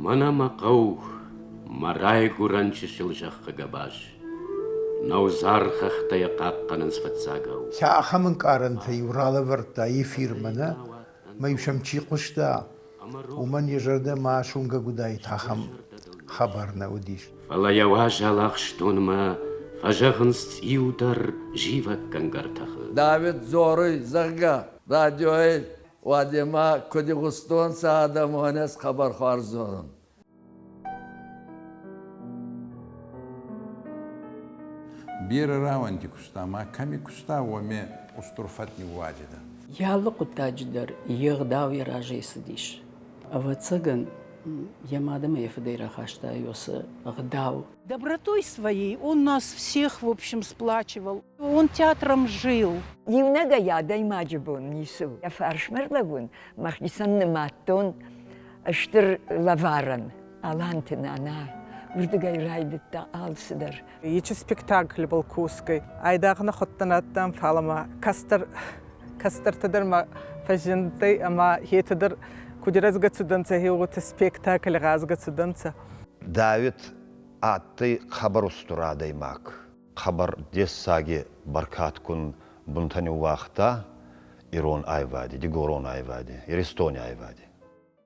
Манамақау, марай гуранчы шылжаққа габаш. Наузар хахтая қаққанын сфатсагау. Сяхамын каранта Еврала варта ефирмана, майшамчи қушта. Уман ежарда машунга гудай тахам хабарна удиш. Фалаява жалақ штунма, фажағынс иудар живак кангартахы. Давид Зоры Зага, радиои, Вадима Кудигустон Саада Муанес хабар Харзорын. Бира раванти кустама, ками куста уаме устурфатни вадида. Яллы кутадждар егдав яражейсы диш. Авацаган ямадам ефдейра хашта йосы гдав. Добротой своей он нас всех, в общем, сплачивал. Он театром жил. Юнага яда имаджибун нису. Я фаршмерлагун, махнисан нематон, аштыр лаваран, алантина ана. Урдугай райдытта алсыдар. Ечі спектакль был куской. Айдағына хоттанаттан фалама кастыртыдыр ма фажинтай, ама хетыдыр кудеразга цуданца, хеугуты спектакль газга цуданца. Давид атты хабар устурадай мак. Хабар дес саги баркат кун бунтани уақта Ирон айвади, Дигорон айвади, Иристони айвади.